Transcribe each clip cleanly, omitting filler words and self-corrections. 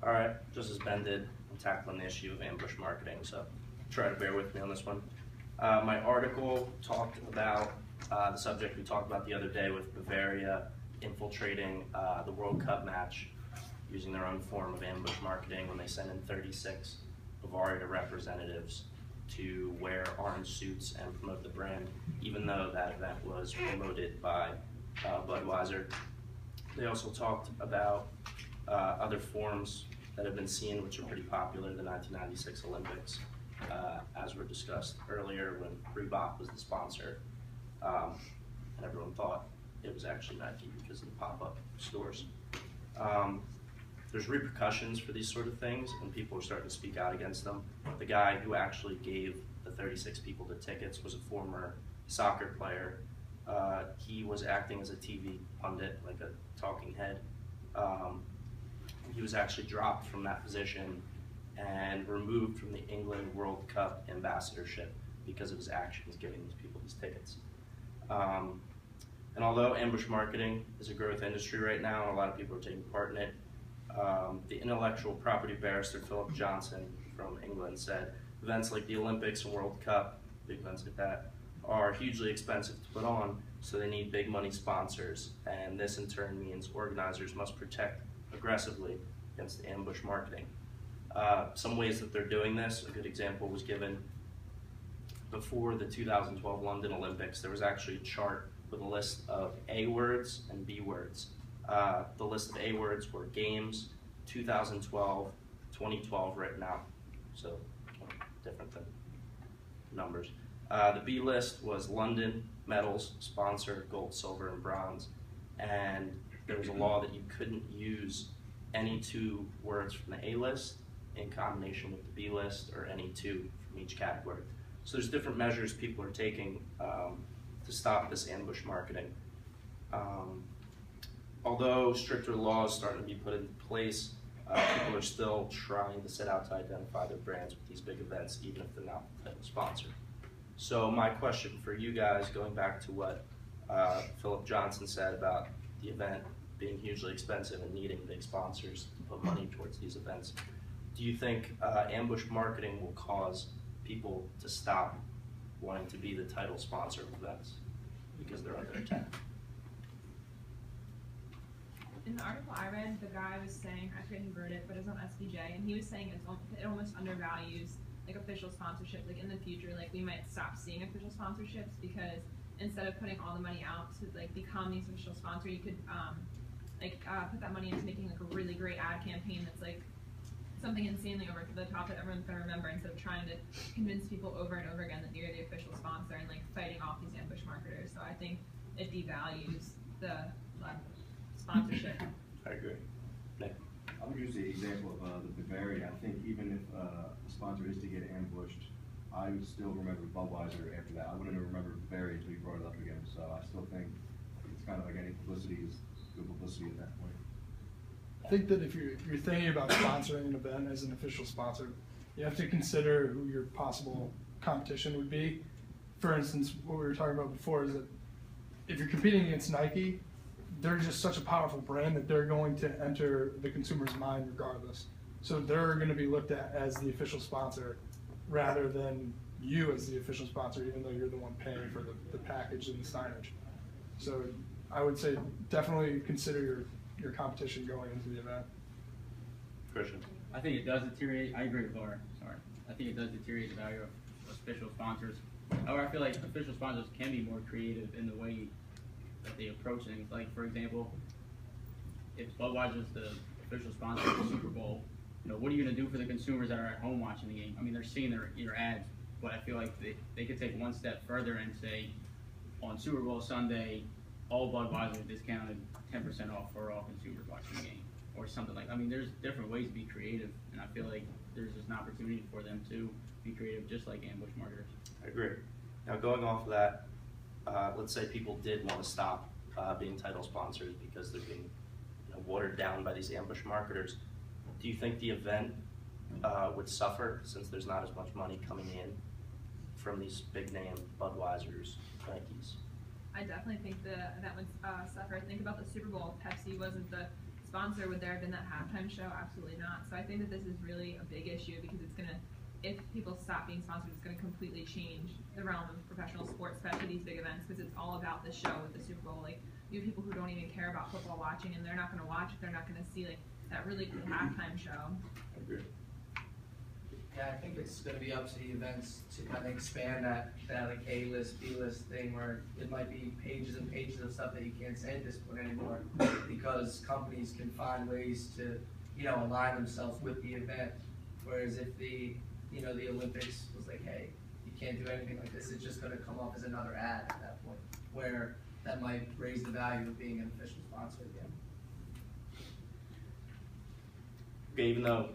All right, just as Ben did, I'm tackling the issue of ambush marketing, so try to bear with me on this one. My article talked about the subject we talked about the other day with Bavaria infiltrating the World Cup match using their own form of ambush marketing when they sent in 36 Bavaria representatives to wear orange suits and promote the brand, even though that event was promoted by Budweiser. They also talked about other forms that have been seen, which are pretty popular, the 1996 Olympics, as were discussed earlier when Reebok was the sponsor, and everyone thought it was actually Nike because of the pop-up stores. There's repercussions for these sort of things, and people are starting to speak out against them. The guy who actually gave the 36 people the tickets was a former soccer player. He was acting as a TV pundit, like a talking head. He was actually dropped from that position and removed from the England World Cup ambassadorship because of his actions giving these people these tickets. And although ambush marketing is a growth industry right now, and a lot of people are taking part in it, the intellectual property barrister Philip Johnson from England said, events like the Olympics and World Cup, big events like that, are hugely expensive to put on, so they need big money sponsors, and this in turn means organizers must protect aggressively against ambush marketing. Some ways that they're doing this, a good example was given before the 2012 London Olympics. There was actually a chart with a list of A words and B words. The list of A words were games, 2012, 2012 written out, so different than numbers. The B list was London, medals, sponsor, gold, silver, and bronze, and there was a law that you couldn't use any two words from the A list in combination with the B list, or any two from each category. So there's different measures people are taking to stop this ambush marketing. Although stricter laws starting to be put into place, people are still trying to set out to identify their brands with these big events, even if they're not the title sponsor. So my question for you guys, going back to what Philip Johnson said about the event being hugely expensive and needing big sponsors to put money towards these events, do you think ambush marketing will cause people to stop wanting to be the title sponsor of events because they're under attack? In the article I read, the guy was saying, I forget who wrote it, but it was on SBJ, and he was saying it almost undervalues like official sponsorship. Like in the future, like we might stop seeing official sponsorships because instead of putting all the money out to like become the official sponsor, you could put that money into making like a really great ad campaign that's like something insanely over the top that everyone's gonna remember, instead of trying to convince people over and over again that you're the official sponsor and like fighting off these ambush marketers. So I think it devalues the sponsorship. I agree. Nick? I would use the example of the Bavaria. I think even if a sponsor is to get ambushed, I would still remember Budweiser after that. I wouldn't have remembered Bavaria until you brought it up again. So I still think it's kind of like any publicity is good publicity at that point. I think that if you're thinking about sponsoring an event as an official sponsor, you have to consider who your possible competition would be. For instance, what we were talking about before is that if you're competing against Nike, they're just such a powerful brand that they're going to enter the consumer's mind regardless. So they're going to be looked at as the official sponsor rather than you as the official sponsor, even though you're the one paying for the package and the signage. So I would say definitely consider your competition going into the event. Christian? I think it does deteriorate. I agree with Laura. Sorry. I think it does deteriorate the value of official sponsors. However, I feel like official sponsors can be more creative in the way that they approach things. Like, for example, if Budweiser is the official sponsor of the Super Bowl, what are you going to do for the consumers that are at home watching the game? I mean, they're seeing your ads, but I feel like they could take one step further and say, on Super Bowl Sunday, all Budweiser discounted 10% off for all consumers watching the game, or something like that. I mean, there's different ways to be creative, and I feel like there's just an opportunity for them to be creative, just like ambush marketers. I agree. Now, going off of that, let's say people did want to stop being title sponsors because they're being watered down by these ambush marketers. Do you think the event would suffer since there's not as much money coming in from these big name Budweisers, Nikes? I definitely think the event would suffer. Think about the Super Bowl. Pepsi wasn't the sponsor, would there have been that halftime show? Absolutely not. So I think that this is really a big issue because it's gonna, if people stop being sponsored, it's gonna completely change the realm of professional sports, especially these big events, because it's all about the show with the Super Bowl. Like, you have people who don't even care about football watching, and they're not gonna watch if they're not gonna see like that really cool halftime show. I agree. Yeah, I think it's gonna be up to the events to kind of expand that like A-list, B-list thing where it might be pages and pages of stuff that you can't say at this point anymore because companies can find ways to, align themselves with the event. Whereas if the Olympics was like, hey, you can't do anything like this, it's just gonna come off as another ad at that point, where that might raise the value of being an official sponsor again. Okay, even though,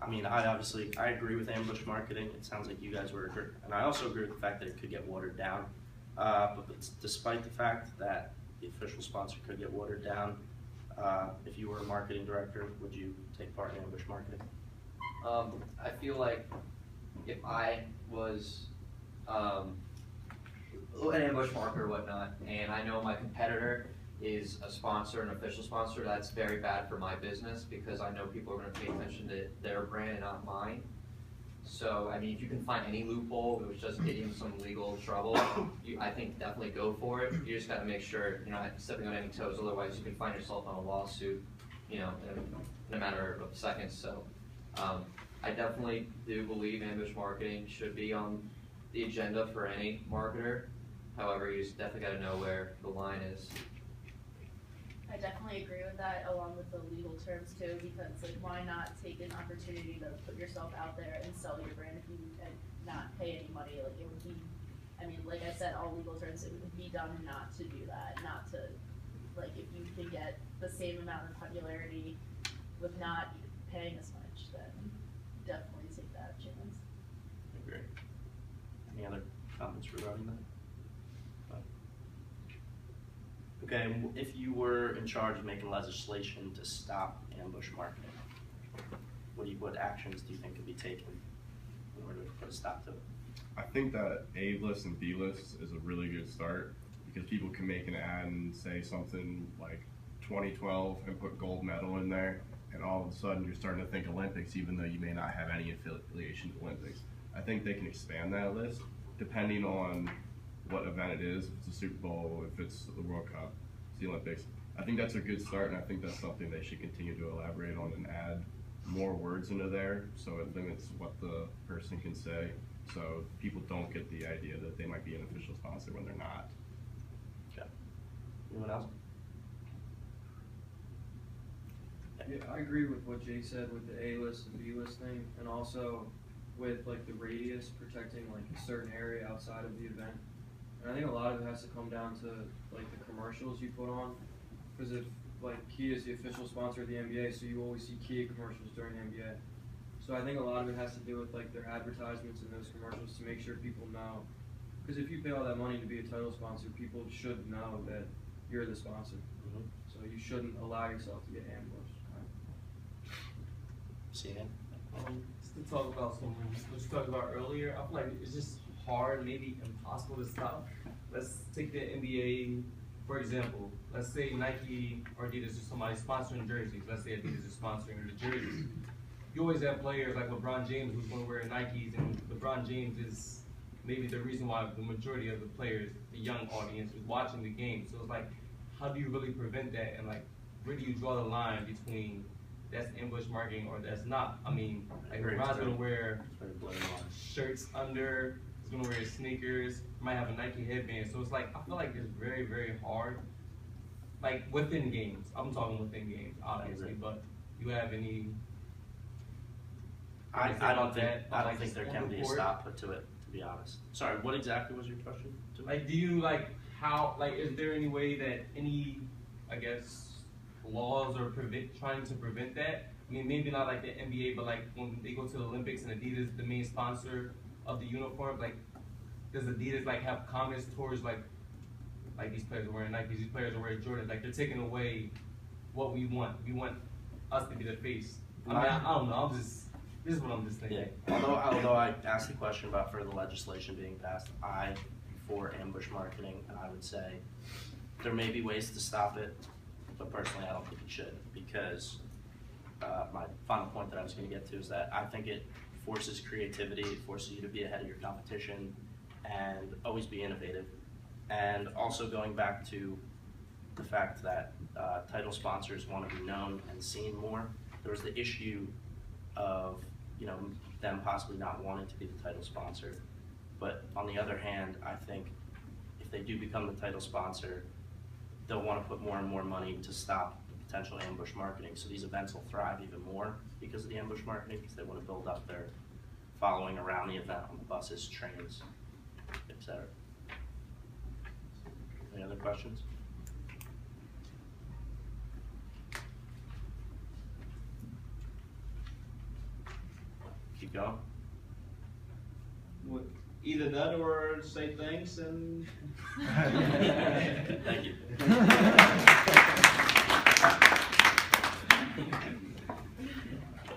I agree with ambush marketing. It sounds like you guys were agree, and I also agree with the fact that it could get watered down. But despite the fact that the official sponsor could get watered down, if you were a marketing director, would you take part in ambush marketing? I feel like if I was an ambush marketer or whatnot, and I know my competitor is a sponsor, an official sponsor, that's very bad for my business because I know people are going to pay attention to their brand and not mine. So, if you can find any loophole, it was just getting some legal trouble, I think definitely go for it. You just got to make sure you're not stepping on any toes, otherwise you can find yourself on a lawsuit, in a matter of seconds. So, I definitely do believe ambush marketing should be on the agenda for any marketer. However, you just definitely got to know where the line is. I definitely agree with that, along with the legal terms too, because why not take an opportunity to put yourself out there and sell your brand if you and not pay any money? Like, it would be, like I said, all legal terms, it would be dumb not to do that, not to, if you can get the same amount of popularity with not paying as much, then definitely take that chance. I agree. Any other comments regarding that? Okay, if you were in charge of making legislation to stop ambush marketing, what actions do you think could be taken in order to put a stop to it? I think that A-list and B-list is a really good start because people can make an ad and say something like 2012 and put gold medal in there, and all of a sudden you're starting to think Olympics even though you may not have any affiliation to Olympics. I think they can expand that list depending on what event it is, if it's the Super Bowl, if it's the World Cup, it's the Olympics. I think that's a good start, and I think that's something they should continue to elaborate on and add more words into there so it limits what the person can say so people don't get the idea that they might be an official sponsor when they're not. Okay. Anyone else? Yeah, I agree with what Jake said with the A-list and B-list thing, and also with the radius protecting a certain area outside of the event. And I think a lot of it has to come down to the commercials you put on, because if Kia is the official sponsor of the NBA, so you always see Kia commercials during the NBA. So I think a lot of it has to do with their advertisements in those commercials to make sure people know. Because if you pay all that money to be a title sponsor, people should know that you're the sponsor. Mm-hmm. So you shouldn't allow yourself to get ambushed. CNN? Just to talk about something what you talked about earlier, I feel like it's just hard, maybe impossible to stop. Let's take the NBA, for example. Let's say Nike or Adidas or somebody sponsoring jerseys. Let's say Adidas is sponsoring the jerseys. You always have players like LeBron James who's going to wear Nikes, and LeBron James is maybe the reason why the majority of the players, the young audience, is watching the game. So it's how do you really prevent that? And where do you draw the line between that's ambush marketing or that's not? LeBron's going to wear shirts under, he's going to wear sneakers, might have a Nike headband. So it's I feel like it's very, very hard. Within games, I'm talking within games, obviously, but you have any? I don't think there can be a stop put to it, to be honest. Sorry, what exactly was your question? Do you is there any way that any, laws are trying to prevent that? Maybe not the NBA, but when they go to the Olympics and Adidas, the main sponsor of the uniform, does Adidas have comments towards these players are wearing Nikes, these players are wearing Jordan, they're taking away what we want. We want us to be the face. I don't know. This is what I'm just thinking. Yeah. Although I asked the question about further legislation being passed, I'm for ambush marketing, and I would say there may be ways to stop it. but personally I don't think it should, because my final point that I was going to get to is that I think it forces creativity, it forces you to be ahead of your competition and always be innovative. And also going back to the fact that title sponsors want to be known and seen more, there was the issue of, you know, them possibly not wanting to be the title sponsor. But on the other hand, I think if they do become the title sponsor, they'll want to put more and more money to stop the potential ambush marketing. So these events will thrive even more because of the ambush marketing, because they want to build up their following around the event on the buses, trains, etc. Any other questions? Keep going. Either that or say thanks and. Thank you.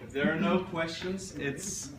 If there are no questions, it's